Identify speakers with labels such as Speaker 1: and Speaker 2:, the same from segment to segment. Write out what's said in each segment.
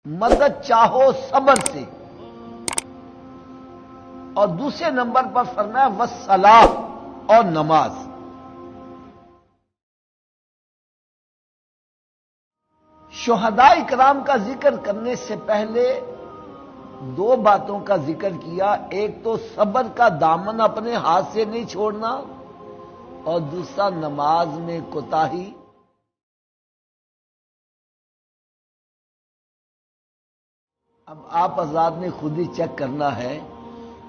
Speaker 1: مدد چاہو صبر سے، اور دوسرے نمبر پر فرمایا والصلاۃ اور نماز۔ شہداء کرام کا ذکر کرنے سے پہلے دو باتوں کا ذکر کیا، ایک تو صبر کا دامن اپنے ہاتھ سے نہیں چھوڑنا، اور دوسرا نماز میں کوتاہی۔ اب آپ حضرات نے خود ہی چیک کرنا ہے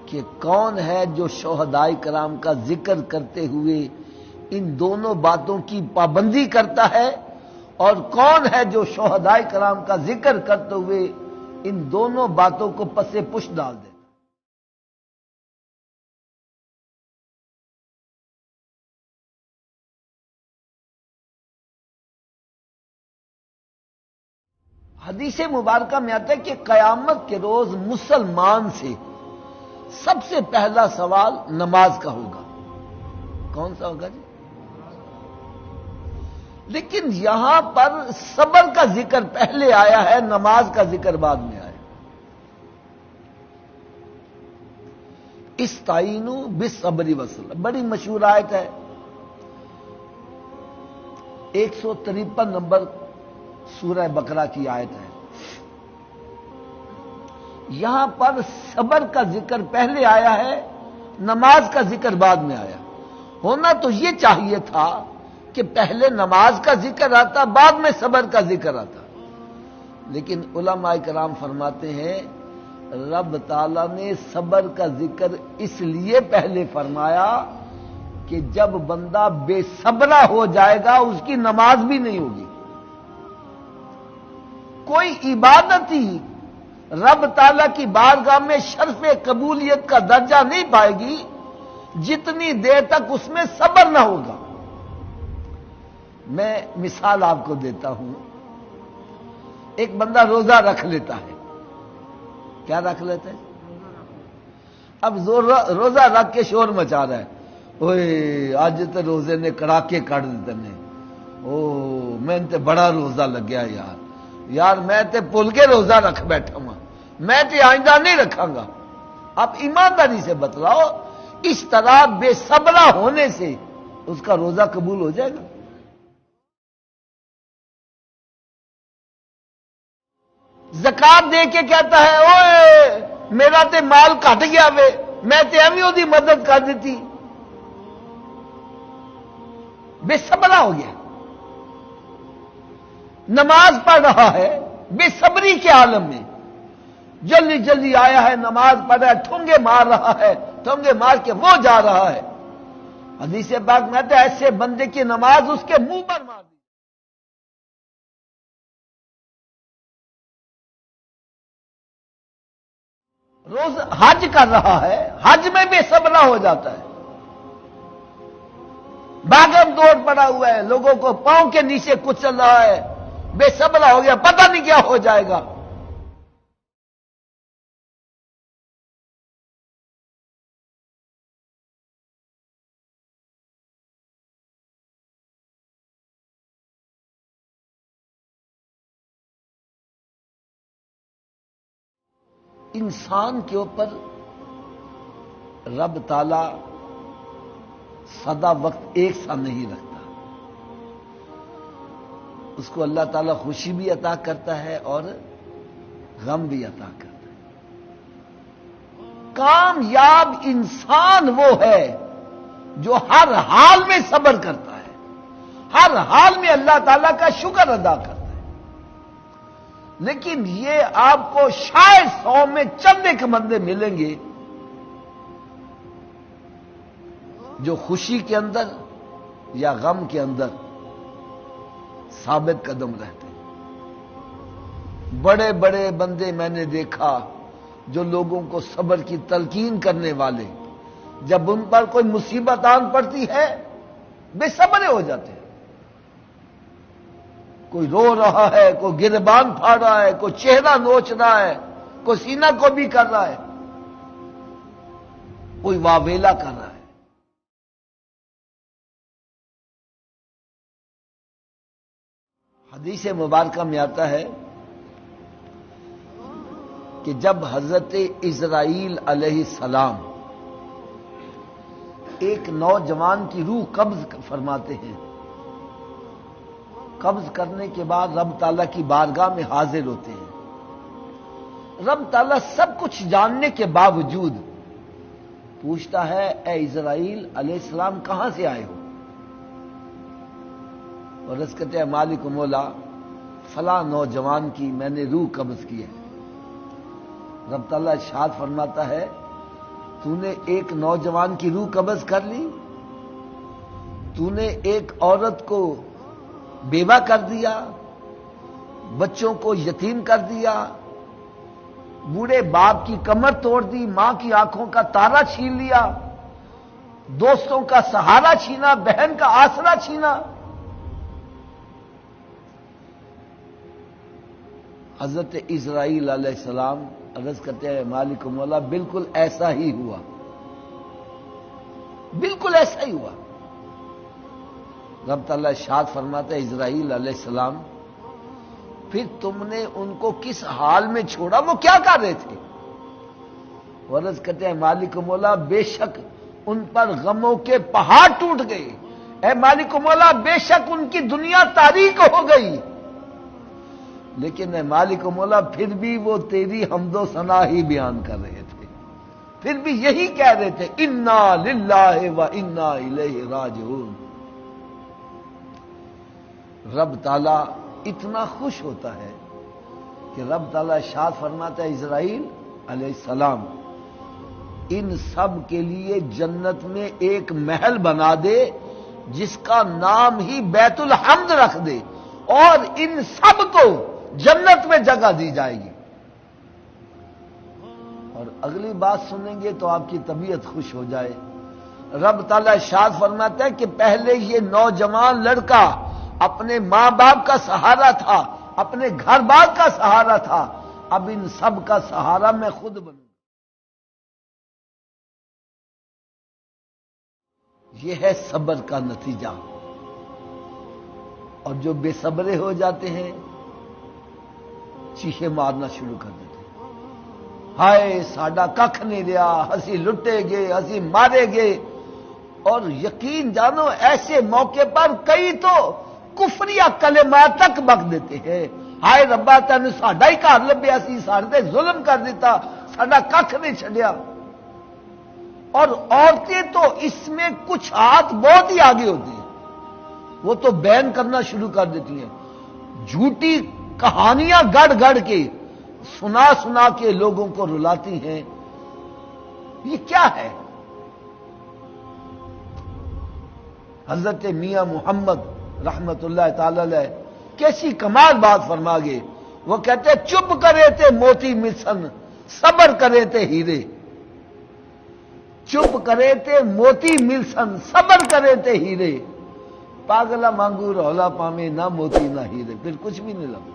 Speaker 1: کہ کون ہے جو شہداء کرام کا ذکر کرتے ہوئے ان دونوں باتوں کی پابندی کرتا ہے، اور کون ہے جو شہداء کرام کا ذکر کرتے ہوئے ان دونوں باتوں کو پس پش ڈال دے۔ حدیث مبارکہ میں آتا ہے کہ قیامت کے روز مسلمان سے سب سے پہلا سوال نماز کا ہوگا۔ کون سا ہوگا جی؟ لیکن یہاں پر صبر کا ذکر پہلے آیا ہے، نماز کا ذکر بعد میں آیا۔ استعینوا بالصبر والصلاۃ، بڑی مشہور آیت ہے، 153 نمبر سورہ بقرہ کی آیت ہے۔ یہاں پر صبر کا ذکر پہلے آیا ہے، نماز کا ذکر بعد میں آیا۔ ہونا تو یہ چاہیے تھا کہ پہلے نماز کا ذکر آتا، بعد میں صبر کا ذکر آتا، لیکن علماء کرام فرماتے ہیں رب تعالیٰ نے صبر کا ذکر اس لیے پہلے فرمایا کہ جب بندہ بے صبرا ہو جائے گا اس کی نماز بھی نہیں ہوگی، کوئی عبادت ہی رب تعالیٰ کی بارگاہ میں شرف قبولیت کا درجہ نہیں پائے گی جتنی دیر تک اس میں صبر نہ ہوگا۔ میں مثال آپ کو دیتا ہوں، ایک بندہ روزہ رکھ لیتا ہے، کیا رکھ لیتا ہے؟ اب روزہ رکھ کے شور مچا رہا ہے، اوئے آج تے روزے نے کڑاکے کٹ دیتے نے، او میں تے بڑا روزہ لگ گیا یار میں تے پل کے روزہ رکھ بیٹھا ہوں، میں تے آئندہ نہیں رکھاں گا۔ اب ایمانداری سے بتلاؤ، اس طرح بے صبرا ہونے سے اس کا روزہ قبول ہو جائے گا؟ زکات دے کے کہتا ہے اوئے میرا تے مال کٹ گیا وے، میں تے ایویں دی مدد کر دیتی، بے صبرا ہو گیا۔ نماز پڑھ رہا ہے بے صبری کے عالم میں، جلدی جلدی آیا ہے، نماز پڑھ رہا ہے، ٹھونگے مار رہا ہے، ٹھونگے مار کے وہ جا رہا ہے، حدیث پاک میں آتا ہے ایسے بندے کی نماز اس کے منہ پر مار دی۔ روز حج کر رہا ہے، حج میں بے صبرا ہو جاتا ہے، بھاگم دوڑ پڑا ہوا ہے، لوگوں کو پاؤں کے نیچے کچل رہا ہے، بے صبرا ہو گیا، پتہ نہیں کیا ہو جائے گا۔ انسان کے اوپر رب تعالی سدا وقت ایک سا نہیں رکھتا، اس کو اللہ تعالیٰ خوشی بھی عطا کرتا ہے اور غم بھی عطا کرتا ہے۔ کامیاب انسان وہ ہے جو ہر حال میں صبر کرتا ہے، ہر حال میں اللہ تعالیٰ کا شکر ادا کرتا ہے۔ لیکن یہ آپ کو شاید 100 میں چند ایک بندے ملیں گے جو خوشی کے اندر یا غم کے اندر ثابت قدم رہتے ہیں۔ بڑے بڑے بندے میں نے دیکھا جو لوگوں کو صبر کی تلقین کرنے والے، جب ان پر کوئی مصیبت آن پڑتی ہے بے صبرے ہو جاتے ہیں، کوئی رو رہا ہے، کوئی گریبان پھاڑ رہا ہے، کوئی چہرہ نوچ رہا ہے، کوئی سینہ کو بھی کر رہا ہے، کوئی واویلا کر رہا ہے۔ حدیث مبارکہ میں آتا ہے کہ جب حضرت اسرائیل علیہ السلام ایک نوجوان کی روح قبض فرماتے ہیں، قبض کرنے کے بعد رب تعالیٰ کی بارگاہ میں حاضر ہوتے ہیں، رب تعالیٰ سب کچھ جاننے کے باوجود پوچھتا ہے، اے اسرائیل علیہ السلام کہاں سے آئے ہو؟ اور عرض کرتے ہیں، مالک و مولا فلاں نوجوان کی میں نے روح قبض کی ہے۔ رب تعالیٰ ارشاد فرماتا ہے، تو نے ایک نوجوان کی روح قبض کر لی، تو نے ایک عورت کو بیوہ کر دیا، بچوں کو یتیم کر دیا، بوڑھے باپ کی کمر توڑ دی، ماں کی آنکھوں کا تارا چھین لیا، دوستوں کا سہارا چھینا، بہن کا آسرا چھینا۔ حضرت اسرائیل علیہ السلام عرض کرتے ہیں، مالک و مولا بالکل ایسا ہی ہوا، بالکل ایسا ہی ہوا۔ رب تعالیٰ ارشاد فرماتا ہے، اسرائیل علیہ السلام پھر تم نے ان کو کس حال میں چھوڑا، وہ کیا کر رہے تھے؟ وہ عرض کرتے ہیں، مالک و مولا بے شک ان پر غموں کے پہاڑ ٹوٹ گئے، اے مالک و مولا بے شک ان کی دنیا تاریک ہو گئی، لیکن اے مالک و مولا پھر بھی وہ تیری حمد و ثنا ہی بیان کر رہے تھے، پھر بھی یہی کہہ رہے تھے، انا للہ و انا الیہ راجعون۔ رب تعالیٰ اتنا خوش ہوتا ہے کہ رب تعالیٰ ارشاد فرماتا ہے، اسرائیل علیہ السلام ان سب کے لیے جنت میں ایک محل بنا دے جس کا نام ہی بیت الحمد رکھ دے، اور ان سب کو جنت میں جگہ دی جائے گی۔ اور اگلی بات سنیں گے تو آپ کی طبیعت خوش ہو جائے۔ رب تعالیٰ ارشاد فرماتا ہے کہ پہلے یہ نوجوان لڑکا اپنے ماں باپ کا سہارا تھا، اپنے گھر بار کا سہارا تھا، اب ان سب کا سہارا میں خود بنوں۔ یہ ہے صبر کا نتیجہ۔ اور جو بے صبرے ہو جاتے ہیں چیخے مارنا شروع کر دیتے ہیں، ہائے ساڈا ککھ نہیں رہا، ہسی لٹے گئے، ہسی مارے گئے۔ اور یقین جانو ایسے موقع پر کئی تو کفریہ کلمات تک بک دیتے ہیں، ہائے ربا تینوں ساڈا ہی گھر لبیا سی، ساڈے تے ظلم کر دیتا، ساڈا ککھ نہیں چھڈیا۔ اور عورتیں تو اس میں کچھ ہاتھ بہت ہی آگے ہوتی ہیں، وہ تو بیان کرنا شروع کر دیتی ہیں، جھوٹی کہانیاں گڑ گڑ کے سنا سنا کے لوگوں کو رلاتی ہیں۔ یہ کیا ہے؟ حضرت میاں محمد رحمت اللہ تعالی علیہ کیسی کمال بات فرما گئے، وہ کہتے ہیں، چپ کرے تھے موتی ملسن، صبر کرے تھے ہیرے، چپ کرے تھے موتی ملسن، صبر کرے تھے ہیرے، پاگلا مانگو رولا پامے، نہ موتی نہ ہیرے، پھر کچھ بھی نہیں لگا۔